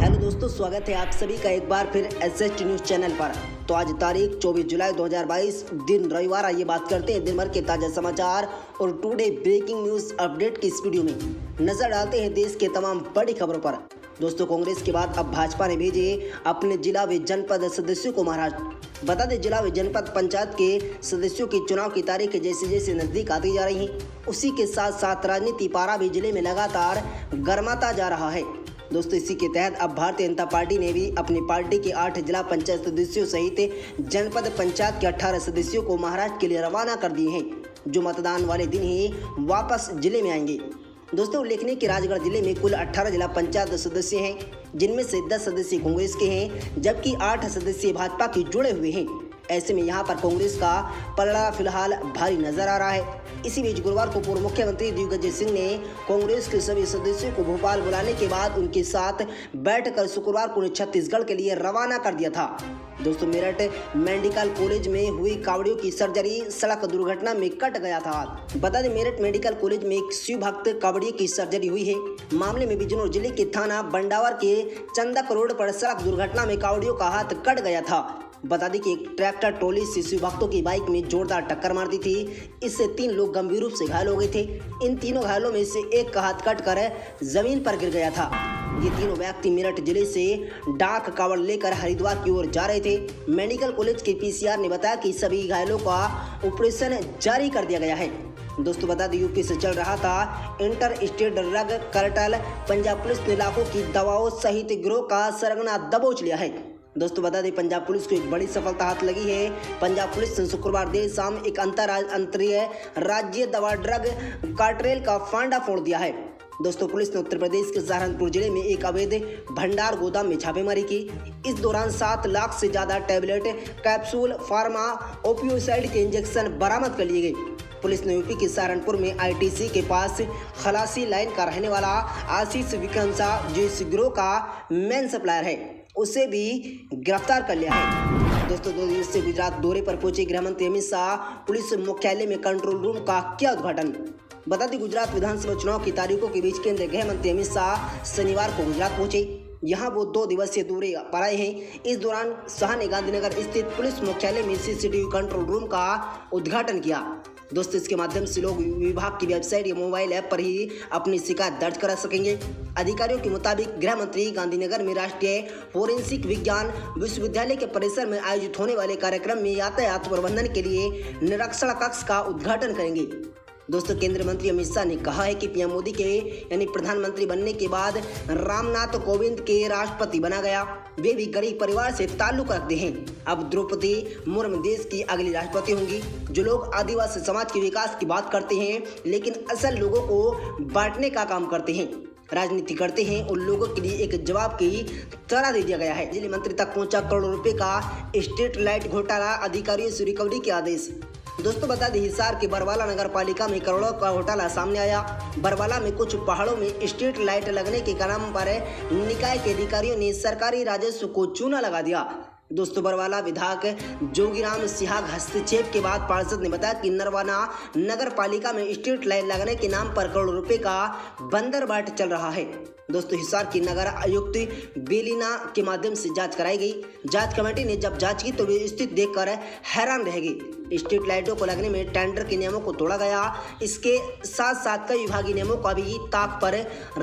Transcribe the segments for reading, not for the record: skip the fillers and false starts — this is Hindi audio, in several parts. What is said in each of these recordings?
हेलो दोस्तों, स्वागत है आप सभी का एक बार फिर एसएच न्यूज़ चैनल पर। तो आज तारीख 24 जुलाई 2022 दिन रविवार। आइए बात करते हैं दिन भर के ताज़ा समाचार और टुडे ब्रेकिंग न्यूज़ अपडेट की इस वीडियो में नजर डालते हैं देश के तमाम बड़ी खबरों पर। दोस्तों, कांग्रेस के बाद अब भाजपा ने भेजे अपने जिला व जनपद सदस्यों को महाराष्ट्र। बता दें, जिला व जनपद पंचायत के सदस्यों की चुनाव की तारीख जैसे जैसे नजदीक आती जा रही है, उसी के साथ साथ राजनीति पारा भी जिले में लगातार गर्माता जा रहा है। दोस्तों, इसी के तहत अब भारतीय जनता पार्टी ने भी अपनी पार्टी के 8 जिला पंचायत सदस्यों सहित जनपद पंचायत के 18 सदस्यों को महाराष्ट्र के लिए रवाना कर दिए हैं, जो मतदान वाले दिन ही वापस जिले में आएंगे। दोस्तों, उल्लेखनीय कि राजगढ़ जिले में कुल 18 जिला पंचायत सदस्य हैं, जिनमें से 10 सदस्य कांग्रेस के हैं, जबकि 8 सदस्य भाजपा के जुड़े हुए हैं। ऐसे में यहां पर कांग्रेस का पलड़ा फिलहाल भारी नजर आ रहा है। इसी बीच गुरुवार को पूर्व मुख्यमंत्री दिग्विजय सिंह ने कांग्रेस के सभी सदस्यों को भोपाल बुलाने के बाद उनके साथ बैठकर शुक्रवार को छत्तीसगढ़ के लिए रवाना कर दिया था। दोस्तों, मेरठ मेडिकल कॉलेज में हुई कावड़ियों की सर्जरी सड़क दुर्घटना में कट गया था। बता दें, मेरठ मेडिकल कॉलेज में एक शिव भक्त कावड़ियों की सर्जरी हुई है। मामले में बिजनौर जिले के थाना बंडावर के चंदक रोड पर सड़क दुर्घटना में कावड़ियों का हाथ कट गया था। बता दें कि एक ट्रैक्टर ट्रॉली से शिव भक्तों की बाइक में जोरदार टक्कर मार दी थी। इससे 3 लोग गंभीर रूप से घायल हो गए थे। इन तीनों घायलों में से एक का हाथ कटकर जमीन पर गिर गया था। ये तीनों व्यक्ति मेरठ जिले से डाक कावड़ लेकर हरिद्वार की ओर जा रहे थे। मेडिकल कॉलेज के पीसीआर ने बताया कि सभी घायलों का ऑपरेशन जारी कर दिया गया है। दोस्तों, बता दें, यूपी से चल रहा था inter state drug cartel. Punjab police ने लाखों की दवाओं सहित गिरोह का सरगना दबोच लिया है। दोस्तों, बता दें, पंजाब पुलिस को एक बड़ी सफलता हाथ लगी है। पंजाब पुलिस ने शुक्रवार देर शाम एक अंतर्राज्यीय राज्य दवा ड्रग कार्टेल का फांडा फोड़ दिया है। दोस्तों, पुलिस ने उत्तर प्रदेश के सहारनपुर जिले में एक अवैध भंडार गोदाम में छापेमारी की। इस दौरान 7 लाख से ज्यादा टैबलेट, कैप्सूल, फार्मा ओपियोसाइड के इंजेक्शन बरामद कर लिए गए। पुलिस ने यूपी के सहारनपुर में आईटीसी के पास खलासी लाइन का रहने वाला आशीष विक्रमसा, जो इस गिरोह का मेन सप्लायर है, उसे भी गिरफ्तार कर लिया है। दोस्तों, 2 दिवसीय गुजरात दौरे पर पहुंचे गृह मंत्री अमित शाह पुलिस मुख्यालय में कंट्रोल रूम का किया उद्घाटन। बता दें, गुजरात विधानसभा चुनाव की तारीखों के बीच केंद्रीय गृह मंत्री अमित शाह शनिवार को गुजरात पहुंचे। यहाँ वो 2 दिवसीय दौरे पर आए हैं। इस दौरान शाह ने गांधीनगर स्थित पुलिस मुख्यालय में सीसीटीवी कंट्रोल रूम का उद्घाटन किया। दोस्तों, इसके माध्यम से लोग विभाग की वेबसाइट या मोबाइल ऐप पर ही अपनी शिकायत दर्ज करा सकेंगे। अधिकारियों के मुताबिक गृह मंत्री गांधीनगर में राष्ट्रीय फोरेंसिक विज्ञान विश्वविद्यालय के परिसर में आयोजित होने वाले कार्यक्रम में यातायात प्रबंधन के लिए निरीक्षण कक्ष का उद्घाटन करेंगे। दोस्तों, केंद्रीय मंत्री अमित शाह ने कहा है कि पीएम मोदी के यानी प्रधानमंत्री बनने के बाद रामनाथ कोविंद के राष्ट्रपति बना गया। वे भी गरीब परिवार से ताल्लुक रखते हैं। अब द्रौपदी मुर्मू देश की अगली राष्ट्रपति होंगी। जो लोग आदिवासी समाज के विकास की बात करते हैं, लेकिन असल लोगों को बांटने का काम करते हैं, राजनीति करते हैं, उन लोगों के लिए एक जवाब की तरह दे दिया गया है। बिजली मंत्री तक पहुंचा करोड़ों रुपए का स्ट्रीट लाइट घोटाला, अधिकारियों से रिकवरी के आदेश। दोस्तों, बता दें, हिसार के बरवाला नगर पालिका में करोड़ों का घोटाला सामने आया। बरवाला में कुछ पहाड़ों में स्ट्रीट लाइट लगने के नाम पर निकाय के अधिकारियों ने सरकारी राजस्व को चूना लगा दिया। दोस्तों, बरवाला विधायक जोगीराम सिहाग हस्तक्षेप के बाद पार्षद ने बताया कि नरवाना नगर पालिका में स्ट्रीट लाइट लगने के नाम पर करोड़ों रुपए का बंदरबाट चल रहा है। दोस्तों, हिसार की नगर आयुक्त बेलिना के माध्यम से जांच कराई गई। जांच कमेटी ने जब जांच की तो वे स्थिति देखकर हैरान रह गई। स्ट्रीट लाइटों को लगने में टेंडर के नियमों को तोड़ा गया। इसके साथ साथ कई विभागीय नियमों का भी ताक पर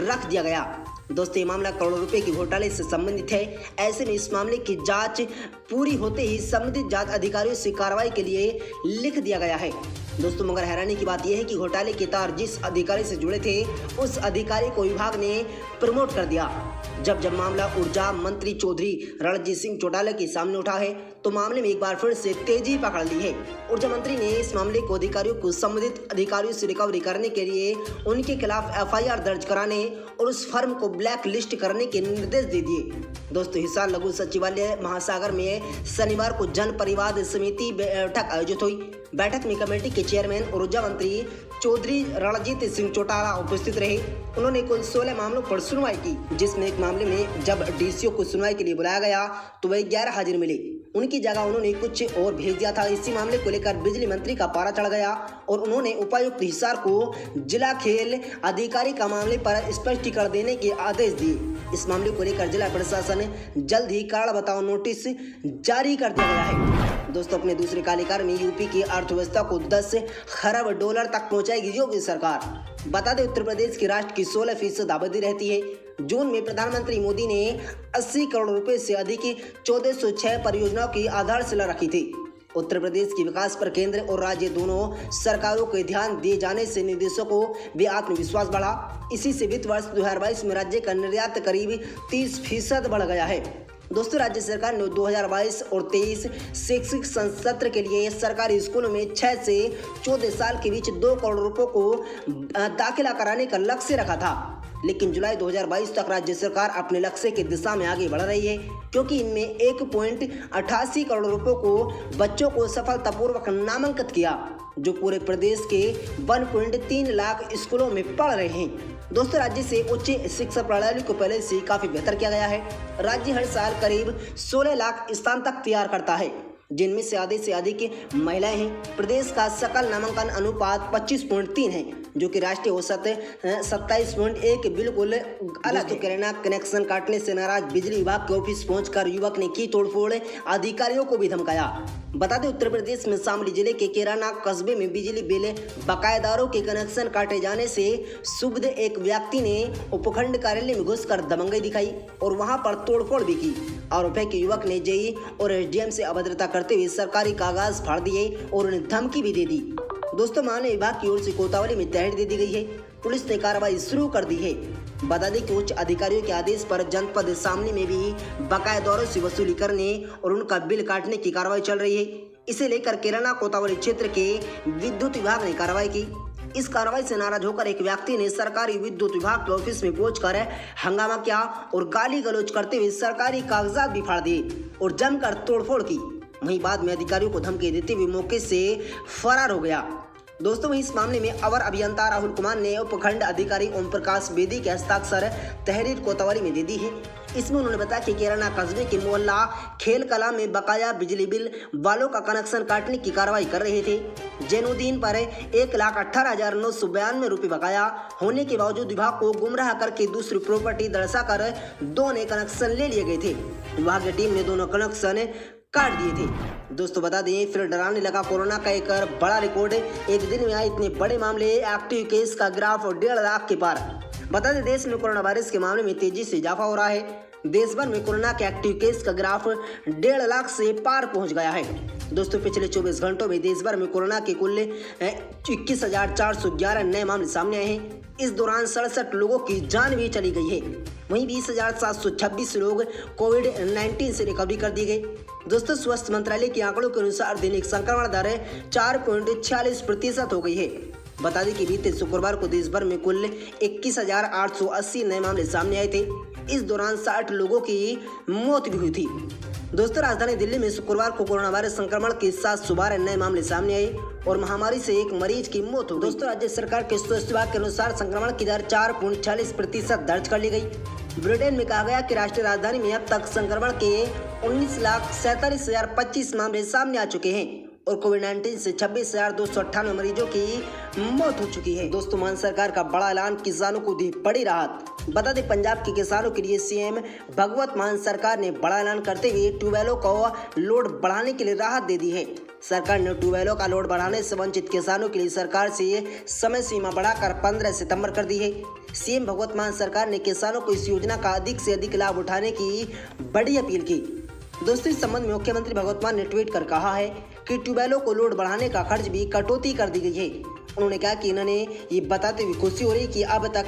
रख दिया गया। दोस्तों, ये मामला करोड़ों रुपए के घोटाले से संबंधित है। ऐसे में इस मामले की जांच पूरी होते ही संबंधित जांच अधिकारियों से कार्रवाई के लिए लिख दिया गया है। दोस्तों, मगर हैरानी की बात यह है कि घोटाले के तार जिस अधिकारी से जुड़े थे, उस अधिकारी को विभाग ने प्रमोट कर दिया। जब मामला ऊर्जा मंत्री चौधरी रणजीत सिंह चौटाला के सामने उठा है, तो मामले में एक बार फिर से तेजी पकड़ ली है। ऊर्जा मंत्री ने इस मामले को अधिकारियों को संबंधित अधिकारियों से रिकवरी करने के लिए उनके खिलाफ एफआईआर दर्ज कराने और उस फर्म को ब्लैक लिस्ट करने के निर्देश दे दिए। दोस्तों, हिसार लघु सचिवालय महासागर में शनिवार को जन परिवाद समिति बैठक आयोजित हुई। बैठक में कमेटी के चेयरमैन ऊर्जा मंत्री चौधरी रणजीत सिंह चौटाला उपस्थित रहे। उन्होंने कुल 16 मामलों पर सुनवाई की, जिसमें एक मामले में जब डीसीओ को सुनवाई के लिए बुलाया गया तो वह 11 हाजिर मिले। उनकी जगह उन्होंने कुछ और भेज दिया था। इसी मामले को लेकर बिजली मंत्री का पारा चढ़ गया और उन्होंने उपायुक्त हिसार को जिला खेल अधिकारी का मामले पर स्पष्टीकरण देने के आदेश दिए। इस मामले को लेकर जिला प्रशासन जल्द ही कारण बताओ नोटिस जारी कर दिया गया है। दोस्तों, अपने दूसरे कार्यकाल में यूपी की अर्थव्यवस्था को 10 खरब डॉलर तक पहुंचाएगी योगी सरकार। बता दें, उत्तर प्रदेश के राष्ट्र की 16% आबादी रहती है। जून में प्रधानमंत्री मोदी ने 80 करोड़ रुपए से अधिक 1406 परियोजनाओं की आधारशिला रखी थी। उत्तर प्रदेश के विकास पर केंद्र और राज्य दोनों सरकारों को ध्यान दिए जाने से निवेशकों में आत्मविश्वास बढ़ा। इसी से वित्त वर्ष 2022 में राज्य का निर्यात करीब 30% बढ़ गया है। दोस्तों, राज्य सरकार ने 2022 और 23 शैक्षिक सत्र के लिए सरकारी स्कूलों में 6 से 14 साल के बीच 2 करोड़ रुपयों को दाखिला कराने का लक्ष्य रखा था, लेकिन जुलाई 2022 तक राज्य सरकार अपने लक्ष्य की दिशा में आगे बढ़ रही है, क्योंकि इनमें 1.88 करोड़ रुपयों को बच्चों को सफलतापूर्वक नामांकित किया, जो पूरे प्रदेश के 1.3 लाख स्कूलों में पढ़ रहे हैं। दोस्तों, राज्य से उच्च शिक्षा प्रणाली को पहले से काफी बेहतर किया गया है। राज्य हर साल करीब 16 लाख स्थान तक तैयार करता है, जिनमें से आधे से अधिक महिलाएं हैं। प्रदेश का सकल नामांकन अनुपात 25.3 है, जो कि राष्ट्रीय औसत 27.1 बिल्कुल अलग है। किराना कनेक्शन काटने से नाराज बिजली विभाग के ऑफिस पहुंचकर युवक ने की तोड़फोड़, अधिकारियों को भी धमकाया। बता दें, उत्तर प्रदेश में शामली जिले के किराना कस्बे में बिजली बिल बकायेदारों के कनेक्शन काटे जाने से क्षुब्ध एक व्यक्ति ने उपखंड कार्यालय में घुसकर दबंगई दिखाई और वहां पर तोड़फोड़ भी की। आरोप है कि युवक ने जेई और एसडीएम से अभद्रता करते हुए सरकारी कागज फाड़ दिए और उन्हें धमकी भी दे दी। दोस्तों, मानव विभाग की ओर से कोतवाली में तहरीर दे दी गई है। पुलिस ने कार्रवाई शुरू कर दी है। बता दें कि उच्च अधिकारियों के आदेश पर जनपद शामली में भी बकायेदारों से वसूली करने और उनका बिल काटने की कार्रवाई चल रही है। इसे लेकर किराना कोतवाली क्षेत्र के विद्युत विभाग ने कार्रवाई की। इस कार्रवाई से नाराज होकर एक व्यक्ति ने सरकारी विद्युत विभाग के ऑफिस में पहुंचकर हंगामा किया और गाली गलौज करते हुए सरकारी कागजात भी फाड़ दिए और जमकर तोड़फोड़ की। वहीं बाद में अधिकारियों को धमकी देते हुए मौके से फरार हो गया। दोस्तों, इस मामले में अवर अभियंता राहुल कुमार ने उपखंड अधिकारी ओम प्रकाश बेदी के हस्ताक्षर तहरीर कोतवाली में दे दी है। इसमें उन्होंने बताया कि किराना कस्बे के मोहल्ला खेल कला में बकाया बिजली बिल वालों का कनेक्शन काटने की कार्रवाई कर रहे थे। जैनुद्दीन पर 1,18,992 रुपये बकाया होने के बावजूद विभाग को गुमराह करके दूसरी प्रॉपर्टी दर्शाकर 2 नए कनेक्शन ले लिए गए थे। विभाग की टीम ने दोनों कनेक्शन काट दिए थे। दोस्तों, बता दें, फिर डराने लगा कोरोना का एक बड़ा रिकॉर्ड। एक दिन में आए इतने बड़े मामले, एक्टिव केस का ग्राफ 1.5 लाख के पार। बता दें, देश में कोरोना वायरस के मामले में तेजी से इजाफा हो रहा है। देश भर में कोरोना के एक्टिव केस का ग्राफ 1.5 लाख से पार पहुंच गया है। दोस्तों, पिछले 24 घंटों में देश भर में कोरोना के कुल 21,411 नए मामले सामने आए हैं। इस दौरान 67 लोगों की जान भी चली गई है। वहीं 20,726 लोग कोविड-19 से रिकवरी कर दिए गए। दोस्तों, स्वास्थ्य मंत्रालय के आंकड़ों के अनुसार दैनिक संक्रमण दर 4.46% हो गई है। बता दें कि बीते शुक्रवार को देश भर में कुल 21,880 नए मामले सामने आए थे। इस दौरान 60 लोगों की मौत भी हुई थी। दोस्तों, राजधानी दिल्ली में शुक्रवार को कोरोना वायरस संक्रमण के साथ 12 नए मामले सामने आए और महामारी से एक मरीज की मौत हो गई। दोस्तों, राज्य सरकार के स्वास्थ्य विभाग के अनुसार संक्रमण की दर 4.46% दर्ज कर ली गई। ब्रिटेन में कहा गया कि राष्ट्रीय राजधानी में अब तक संक्रमण के 19,47,025 मामले सामने आ चुके हैं और कोविड-19 से 26,298 मरीजों की मौत हो चुकी है। दोस्तों, मान सरकार का बड़ा ऐलान, किसानों को दी बड़ी राहत। बता दें, पंजाब के किसानों के लिए सीएम भगवत मान सरकार ने बड़ा ऐलान करते हुए ट्यूबवेलों को लोड बढ़ाने के लिए राहत दे दी है। सरकार ने ट्यूबवेलों का लोड बढ़ाने से वंचित किसानों के लिए सरकार से समय सीमा बढ़ाकर 15 सितंबर कर दी है। सीएम भगवत मान सरकार ने किसानों को इस योजना का अधिक से अधिक लाभ उठाने की बड़ी अपील की। दोस्तों, इस संबंध में मुख्यमंत्री भगवत मान ने ट्वीट कर कहा है कि ट्यूबवेलों को लोड बढ़ाने का खर्च भी कटौती कर दी गई है। उन्होंने कहा कि इन्होंने ये बताते हुए खुशी हो रही कि अब तक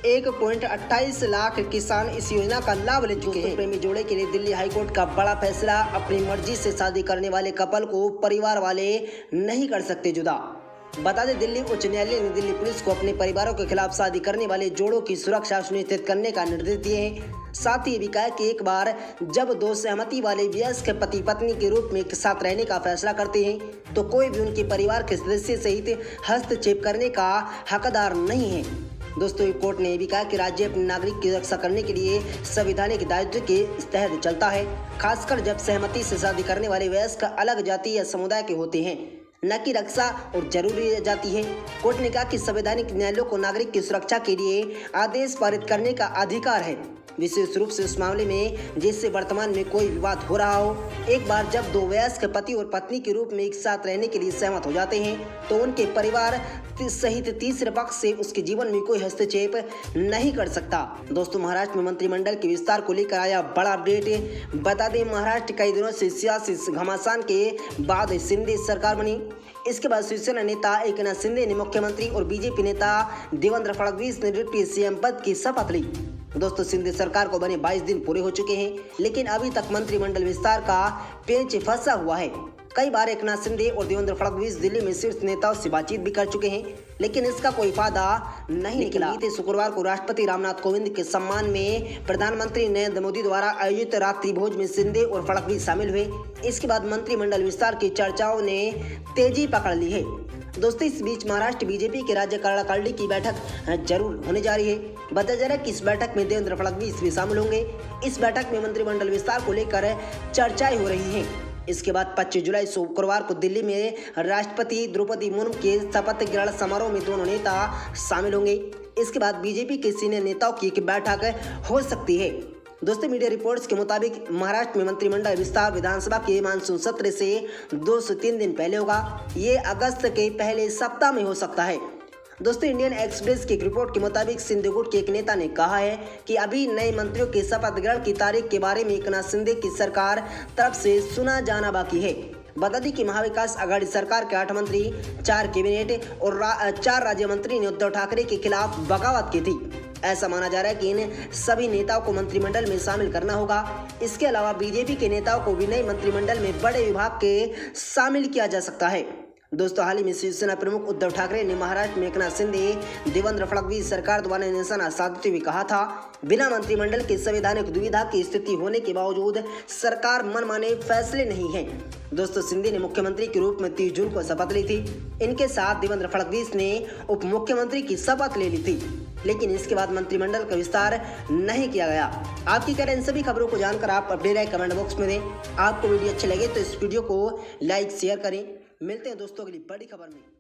1.28 लाख किसान इस योजना का लाभ ले चुके हैं। प्रेमी जोड़े के लिए दिल्ली हाईकोर्ट का बड़ा फैसला, अपनी मर्जी से शादी करने वाले कपल को परिवार वाले नहीं कर सकते जुदा। बता दें, दिल्ली उच्च न्यायालय ने दिल्ली पुलिस को अपने परिवारों के खिलाफ शादी करने वाले जोड़ों की सुरक्षा सुनिश्चित करने का निर्देश दिए हैं। साथ ही ये भी कहा कि एक बार जब 2 सहमति वाले वयस्क पति पत्नी के रूप में एक साथ रहने का फैसला करते हैं तो कोई भी उनके परिवार के सदस्य सहित हस्तक्षेप करने का हकदार नहीं है। दोस्तों कोर्ट ने ये भी कहा कि राज्य अपने नागरिक की रक्षा करने के लिए संवैधानिक दायित्व के तहत चलता है, खासकर जब सहमति से शादी करने वाले वयस्क अलग जाति या समुदाय के होते हैं, न कि रक्षा और जरूरी जाती है। कोर्ट ने कहा कि संवैधानिक न्यायालयों को नागरिक की सुरक्षा के लिए आदेश पारित करने का अधिकार है, विशेष रूप से उस मामले में जिससे वर्तमान में कोई विवाद हो रहा हो। एक बार जब दो वयस्क पति और पत्नी के रूप में एक साथ रहने के लिए सहमत हो जाते हैं तो उनके परिवार सहित तीसरे पक्ष से उसके जीवन में कोई हस्तक्षेप नहीं कर सकता। दोस्तों महाराष्ट्र में मंत्रिमंडल के विस्तार को लेकर आया बड़ा अपडेट। बता दें महाराष्ट्र कई दिनों से सियासी घमासान के बाद शिंदे सरकार बनी। इसके बाद शिवसेना नेता एकनाथ शिंदे ने मुख्यमंत्री और बीजेपी नेता देवेंद्र फडणवीस ने डिप्टी सीएम पद की शपथ ली। दोस्तों शिंदे सरकार को बने 22 दिन पूरे हो चुके हैं, लेकिन अभी तक मंत्रिमंडल विस्तार का पेच फंसा हुआ है। कई बार एकनाथ शिंदे और देवेंद्र फडणवीस दिल्ली में शीर्ष नेताओं से बातचीत भी कर चुके हैं, लेकिन इसका कोई फायदा नहीं निकला। बीते शुक्रवार को राष्ट्रपति रामनाथ कोविंद के सम्मान में प्रधानमंत्री नरेंद्र मोदी द्वारा आयोजित रात्रि भोज में शिंदे और फडणवीस शामिल हुए। इसके बाद मंत्रिमंडल विस्तार की चर्चाओं ने तेजी पकड़ ली है। दोस्तों इस बीच महाराष्ट्र बीजेपी के राज्य कार्यकारिणी की बैठक जरूर होने जा रही है। बताया जा रहा है कि इस बैठक में देवेंद्र फडणवीस भी शामिल होंगे। इस बैठक में मंत्रिमंडल विस्तार को लेकर चर्चाएं हो रही हैं। इसके बाद 25 जुलाई शुक्रवार को दिल्ली में राष्ट्रपति द्रौपदी मुर्मू के शपथ ग्रहण समारोह में दोनों नेता शामिल होंगे। इसके बाद बीजेपी के सीनियर नेताओं की एक बैठक हो सकती है। दोस्तों मीडिया रिपोर्ट्स के मुताबिक महाराष्ट्र में मंत्रिमंडल विस्तार विधानसभा के मानसून सत्र से 2 से 3 दिन पहले होगा। ये अगस्त के पहले सप्ताह में हो सकता है। दोस्तों इंडियन एक्सप्रेस की एक रिपोर्ट के मुताबिक शिंदे गुट के एक नेता ने कहा है कि अभी नए मंत्रियों के शपथ ग्रहण की तारीख के बारे में एकनाथ शिंदे की सरकार तरफ से सुना जाना बाकी है। बता दें कि महाविकास आघाड़ी सरकार के 8 मंत्री, 4 कैबिनेट और 4 राज्य मंत्री ने उद्धव ठाकरे के खिलाफ बगावत की थी। ऐसा माना जा रहा है कि इन सभी नेताओं को मंत्रिमंडल में शामिल करना होगा। इसके अलावा बीजेपी के नेताओं को भी नए मंत्रिमंडल में बड़े विभाग के शामिल किया जा सकता है। दोस्तों हाल ही में शिवसेना प्रमुख उद्धव ठाकरे ने महाराष्ट्र में एकनाथ शिंदे, देवेंद्र फडणवीस सरकार द्वारा निशाना साधते हुए कहा था, बिना मंत्रिमंडल के संवैधानिक दुविधा की स्थिति होने के बावजूद सरकार मनमाने फैसले नहीं है। दोस्तों शिंदे ने मुख्यमंत्री के रूप में 30 जून को शपथ ली थी। इनके साथ देवेंद्र फडणवीस ने उप मुख्यमंत्री की शपथ ले ली थी, लेकिन इसके बाद मंत्रिमंडल का विस्तार नहीं किया गया। आपकी क्या इन सभी खबरों को जानकर आप अपडेट है कमेंट बॉक्स में दें। आपको वीडियो अच्छे लगे तो इस वीडियो को लाइक शेयर करें। मिलते हैं दोस्तों अगली बड़ी खबर में।